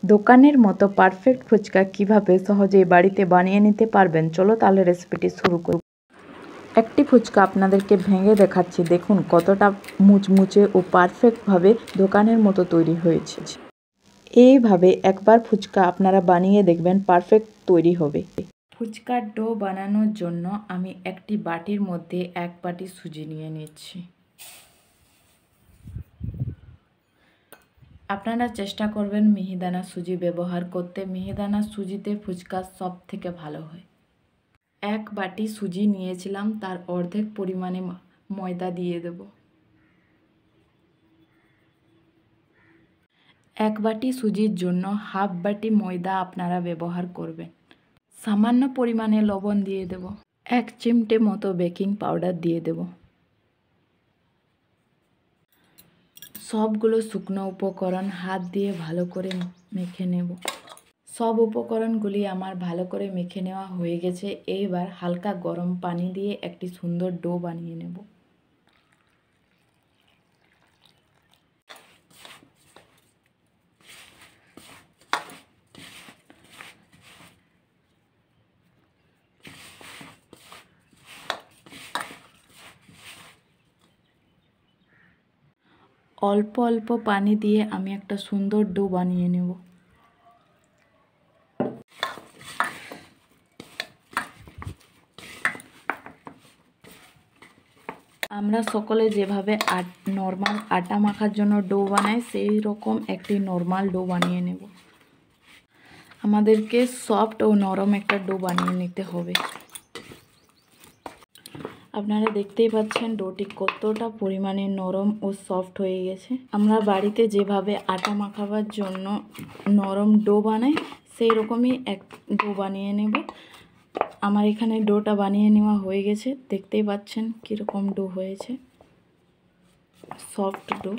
দোকানের মতো পারফেক্ট ফুচকা কিভাবে সহজেই বাড়িতে বানিয়ে নিতে পারবেন, চলো তাহলে রেসিপিটি শুরু করব। একটি ফুচকা আপনাদেরকে ভেঙে দেখাচ্ছি, দেখুন কতটা মুচমুচে ও পারফেক্টভাবে দোকানের মতো তৈরি হয়েছে। এইভাবে একবার ফুচকা আপনারা বানিয়ে দেখবেন, পারফেক্ট তৈরি হবে। ফুচকার ডো বানানোর জন্য আমি একটি বাটির মধ্যে 1 বাটি সুজি নিয়ে নিচ্ছি। আপনারা চেষ্টা করবেন মিহিদানা সুজি ব্যবহার করতে। মিহিদানা সুজিতে ফুচকা সব থেকে ভালো হয়। 1 বাটি সুজি নিয়েছিলাম, তার অর্ধেক পরিমাণে ময়দা দিয়ে দেব। 1 বাটি সুজির জন্য হাফ বাটি ময়দা আপনারা ব্যবহার করবেন। সামান্য পরিমাণে লবণ দিয়ে দেব। 1 চিমটে মতো বেকিং পাউডার দিয়ে দেব। সবগুলো শুকনো উপকরণ হাত দিয়ে ভালো করে মেখে নেব। সব উপকরণগুলি আমার ভালো করে মেখে নেওয়া হয়ে গেছে। এইবার হালকা গরম পানি দিয়ে একটি সুন্দর ডো বানিয়ে নেব। অল্প অল্প পানি দিয়ে আমি একটা সুন্দর ডো বানিয়ে নেব। আমরা সকলে যেভাবে নর্মাল আটা মাখার জন্য ডো বানাই, সেই রকম একটি নর্মাল ডো বানিয়ে নেব। আমাদেরকে সফট ও নরম একটা ডো বানিয়ে নিতে হবে। আপনারা দেখতেই পাচ্ছেন ডোটি কতটা পরিমাণে নরম ও সফট হয়ে গেছে। আমরা বাড়িতে যেভাবে আটা মাখাবার জন্য নরম ডো বানাই, সেই রকমই এক ডো বানিয়ে নেব। আমার এখানে ডোটা বানিয়ে নেওয়া হয়ে গেছে, দেখতেই পাচ্ছেন কীরকম ডো হয়েছে। সফট ডো,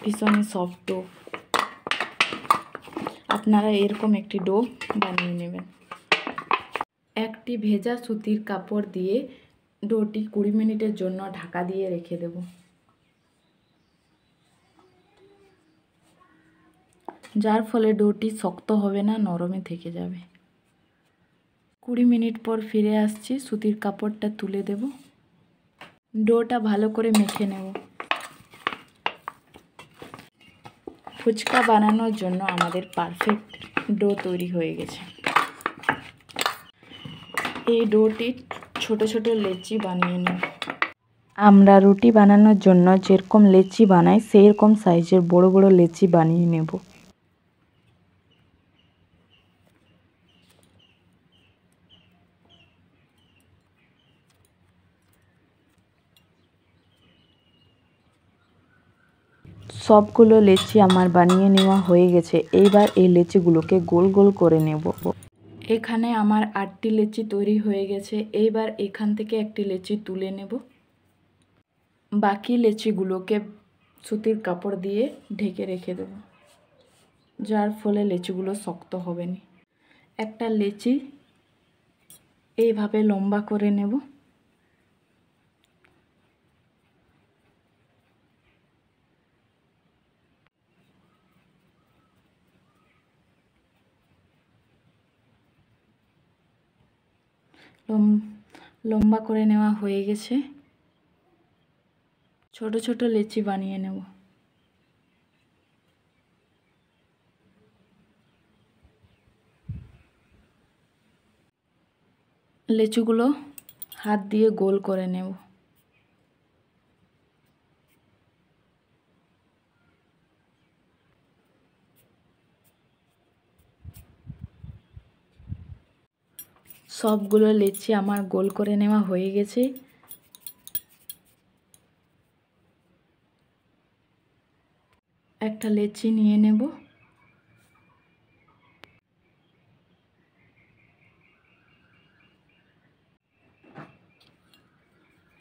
ভীষণই সফট ডো। আপনারা এরকম একটি ডো বানিয়ে নেবেন। একটি ভেজা সুতির কাপড় দিয়ে ডোটি 20 মিনিটের জন্য ঢাকা দিয়ে রেখে দেব। যার ফলে ডোটি শক্ত হবে না, নরমই থেকে যাবে। 20 মিনিট পর ফিরে আসছি, সুতির কাপড়টা তুলে দেব। ডোটা ভালো করে মেখে নেব। ফুচকা বানানোর জন্য আমাদের পারফেক্ট ডো তৈরি হয়ে গেছে। এই ডোটি ছোট ছোট লেচি বানিয়ে নেব। আমরা রুটি বানানোর জন্য যেরকম লেচি বানাই, সেই রকম সাইজের বড় বড় লেচি বানিয়ে নেব। সবগুলো লেচি আমার বানিয়ে নেওয়া হয়ে গেছে। এইবার এই লেচিগুলোকে গোল গোল করে নেব। এখানে আমার 8টি লেচি তৈরি হয়ে গেছে। এইবার এখান থেকে একটি লেচি তুলে নেব। বাকি লেচিগুলোকে সুতির কাপড় দিয়ে ঢেকে রেখে দেব, যার ফলে লেচিগুলো শক্ত হবে না। একটা লেচি এইভাবে লম্বা করে নেব। লম্বা করে নেওয়া হয়ে গেছে। ছোট ছোট লেচি বানিয়ে নেব। লেচুগুলো হাত দিয়ে গোল করে নেব। সবগুলো লেচি আমার গোল করে নেওয়া হয়ে গেছে। একটা লেচি নিয়ে নেব।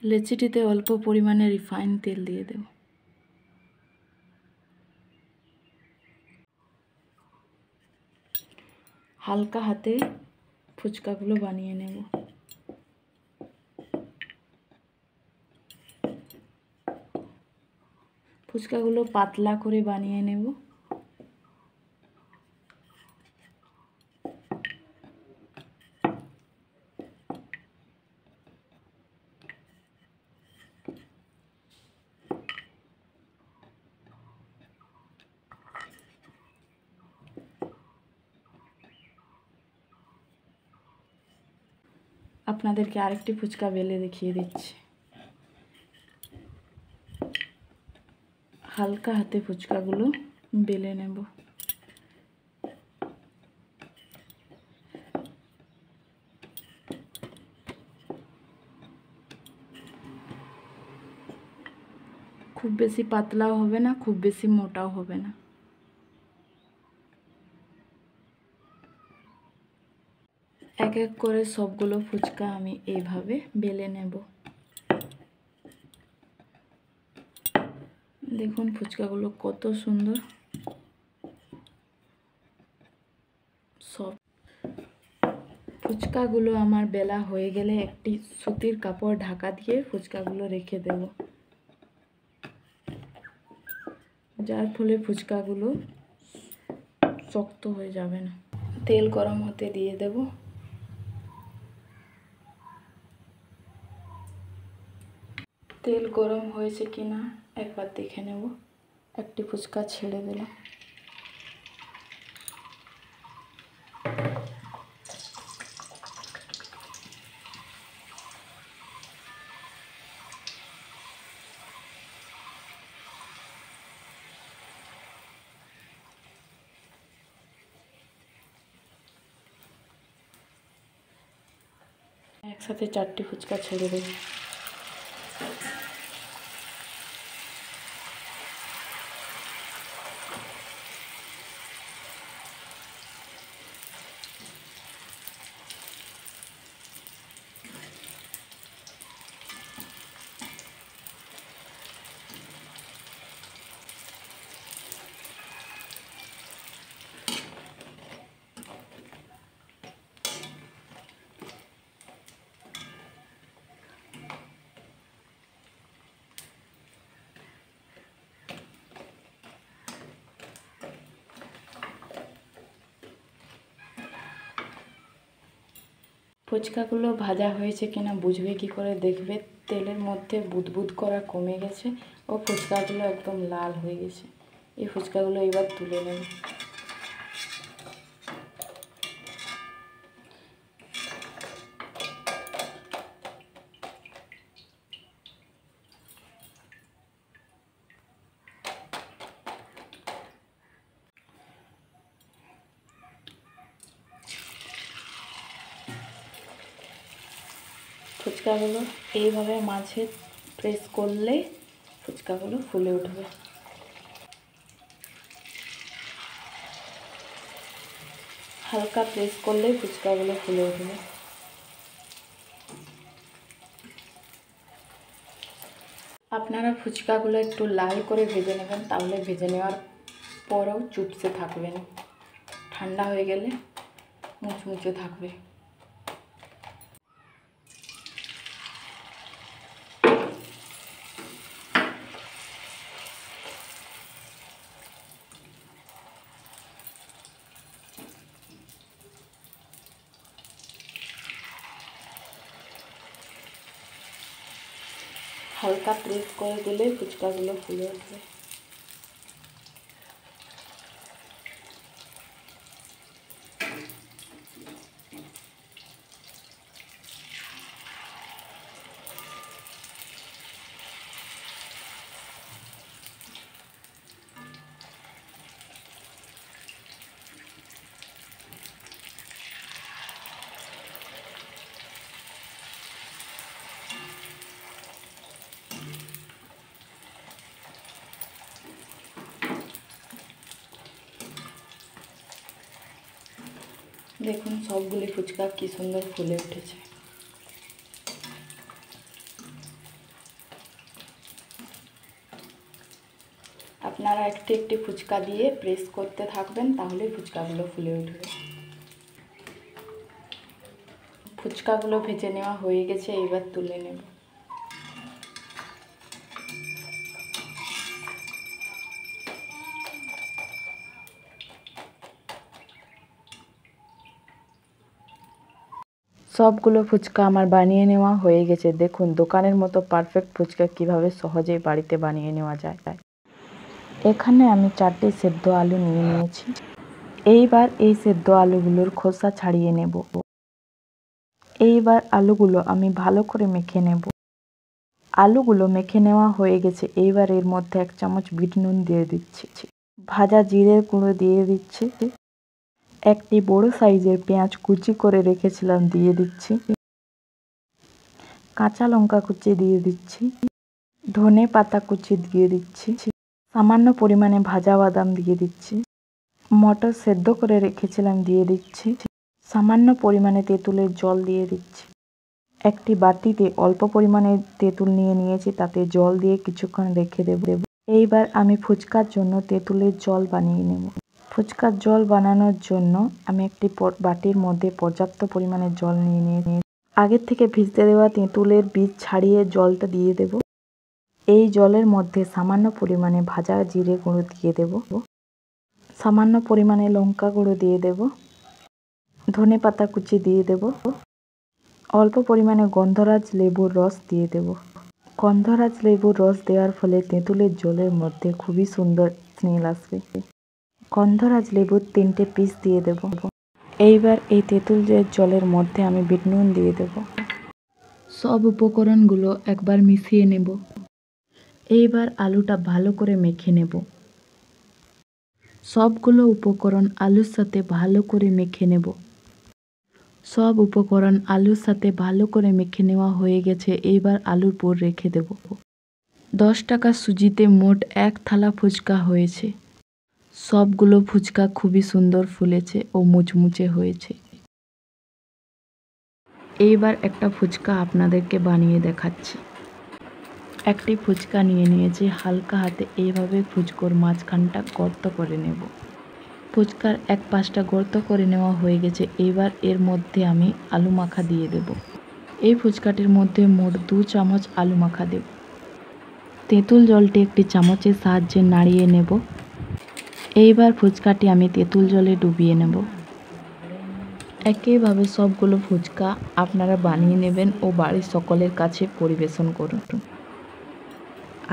লেচিটিতে অল্প পরিমাণে রিফাইন তেল দিয়ে দেব। হালকা হাতে ফুচকাগুলো বানিয়ে নেব। ফুচকাগুলো পাতলা করে বানিয়ে নেব। আপনাদেরকে আরেকটি ফুচকা বেলে দেখিয়ে দিচ্ছি। হালকা হাতে ফুচকাগুলো বেলে নেব। খুব বেশি পাতলাও হবে না, খুব বেশি মোটাও হবে না। এক এক করে সবগুলো ফুচকা আমি এইভাবে বেলে নেব। দেখুন ফুচকাগুলো কত সুন্দর। সব ফুচকাগুলো আমার বেলা হয়ে গেলে একটি সুতির কাপড় ঢাকা দিয়ে ফুচকাগুলো রেখে দেব, যার ফলে ফুচকাগুলো শক্ত হয়ে যাবে না। তেল গরম হতে দিয়ে দেব। তেল গরম হয়েছে কিনা একবার দেখে নেব। একটি ফুচকা ছেড়ে দিলাম। একসাথে 4টি ফুচকা ছেড়ে দেব। ফুচকাগুলো ভাজা হয়েছে কিনা বুঝবে কি করে? দেখবে তেলের মধ্যে বুদবুদ করা কমে গেছে ও ফুচকাগুলো একদম লাল হয়ে গেছে। এই ফুচকাগুলো এবার তুলে নেব। ফুচকাগুলো এইভাবে মাঝে প্রেস করলে ফুচকাগুলো ফুলে উঠবে। হালকা প্রেস করলে ফুচকাগুলো ফুলে উঠবে। আপনারা ফুচকাগুলো একটু লাল করে ভেজে নেবেন, তাহলে ভেজে নেওয়ার পরেও চুপসে থাকবে না, ঠান্ডা হয়ে গেলে মুচমুচে থাকবে। হালকা প্রেস করে দিলে ফুচকাগুলো ফুলে উঠবে। দেখুন সবগুলি ফুচকা কি সুন্দর ফুলে উঠেছে। আপনারা একটি একটি ফুচকা দিয়ে প্রেস করতে থাকবেন, তাহলে ফুচকাগুলো ফুলে উঠবে। ফুচকাগুলো ভেজে নেওয়া হয়ে গেছে, এবার তুলে নেব। সবগুলো ফুচকা আমার বানিয়ে নেওয়া হয়ে গেছে। দেখুন দোকানের মতো পারফেক্ট ফুচকা কিভাবে সহজেই বাড়িতে বানিয়ে নেওয়া যায়। এখানে আমি 4টি সেদ্ধ আলু নিয়ে নিয়েছি। এইবার এই সেদ্ধ আলুগুলোর খোসা ছাড়িয়ে নেব। এইবার আলুগুলো আমি ভালো করে মেখে নেব। আলুগুলো মেখে নেওয়া হয়ে গেছে। এইবার এর মধ্যে 1 চামচ বিট নুন দিয়ে দিচ্ছি, ভাজা জিরের গুঁড়ো দিয়ে দিচ্ছি, একটি বড় সাইজের পেঁয়াজ কুচি করে রেখেছিলাম দিয়ে দিচ্ছি, কাঁচা লঙ্কা কুচি দিয়ে দিচ্ছি, ধনে পাতা কুচি দিয়ে দিচ্ছি, সামান্য পরিমাণে ভাজা বাদাম দিয়ে দিচ্ছি, মটর সেদ্ধ করে রেখেছিলাম দিয়ে দিচ্ছি, সামান্য পরিমাণে তেঁতুলের জল দিয়ে দিচ্ছি। একটি বাটিতে অল্প পরিমাণে তেঁতুল নিয়েছি, তাতে জল দিয়ে কিছুক্ষণ রেখে দেব। এইবার আমি ফুচকার জন্য তেঁতুলের জল বানিয়ে নেব। ফুচকার জল বানানোর জন্য আমি একটি বাটির মধ্যে পর্যাপ্ত পরিমাণে জল নিয়ে নিয়েছি। আগের থেকে ভিজতে দেওয়া তেঁতুলের বীজ ছাড়িয়ে জলটা দিয়ে দেব। এই জলের মধ্যে সামান্য পরিমাণে ভাজা জিরে গুঁড়ো দিয়ে দেব, সামান্য পরিমাণে লঙ্কা গুঁড়ো দিয়ে দেব, ধনে পাতা কুচি দিয়ে দেব, অল্প পরিমাণে গন্ধরাজ লেবুর রস দিয়ে দেব। গন্ধরাজ লেবুর রস দেওয়ার ফলে তেঁতুলের জলের মধ্যে খুবই সুন্দর স্মেল আসবে। গন্ধরাজ লেবুর 3টে পিস দিয়ে দেব। এইবার এই তেঁতুলের জলের মধ্যে আমি বিট নুন দিয়ে দেব। সব উপকরণগুলো একবার মিশিয়ে নেব। এইবার আলুটা ভালো করে মেখে নেব। সবগুলো উপকরণ আলুর সাথে ভালো করে মেখে নেব। সব উপকরণ আলুর সাথে ভালো করে মেখে নেওয়া হয়ে গেছে। এইবার আলুর পুর রেখে দেব। 10 টাকা সুজিতে মোট 1 থালা ফুচকা হয়েছে। সবগুলো ফুচকা খুবই সুন্দর ফুলেছে ও মুচমুচে হয়েছে। এইবার একটা ফুচকা আপনাদেরকে বানিয়ে দেখাচ্ছি। একটি ফুচকা নিয়ে নিয়েছি, হালকা হাতে এইভাবে ফুচকোর মাঝখানটা গর্ত করে নেব। ফুচকার এক পাশটা গর্ত করে নেওয়া হয়ে গেছে। এইবার এর মধ্যে আমি আলু মাখা দিয়ে দেব। এই ফুচকাটির মধ্যে মোট 2 চামচ আলু মাখা দেব। তেঁতুল জলটি একটি চামচের সাহায্যে নাড়িয়ে নেব। এইবার ফুচকাটি আমি তেঁতুল জলে ডুবিয়ে নেব। একইভাবে সবগুলো ফুচকা আপনারা বানিয়ে নেবেন ও বাড়ির সকলের কাছে পরিবেশন করুন।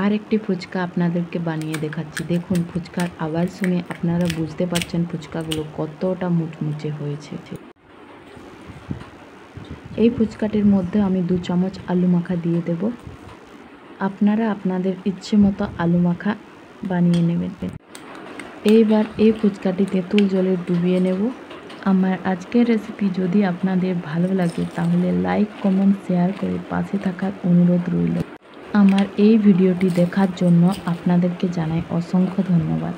আর একটি ফুচকা আপনাদেরকে বানিয়ে দেখাচ্ছি। দেখুন, ফুচকার আওয়াজ শুনে আপনারা বুঝতে পারছেন ফুচকাগুলো কতটা মুচমুচে হয়েছে। এই ফুচকাটির মধ্যে আমি 2 চামচ আলু মাখা দিয়ে দেব। আপনারা আপনাদের ইচ্ছে মতো আলু মাখা বানিয়ে নেবেন। এইবার এই ফুচকাটি তেঁতুল জলে ডুবিয়ে নেব। আমার আজকের রেসিপি যদি আপনাদের ভালো লাগে তাহলে লাইক, কমেন্ট, শেয়ার করে পাশে থাকার অনুরোধ রইল। আমার এই ভিডিওটি দেখার জন্য আপনাদেরকে জানাই অসংখ্য ধন্যবাদ।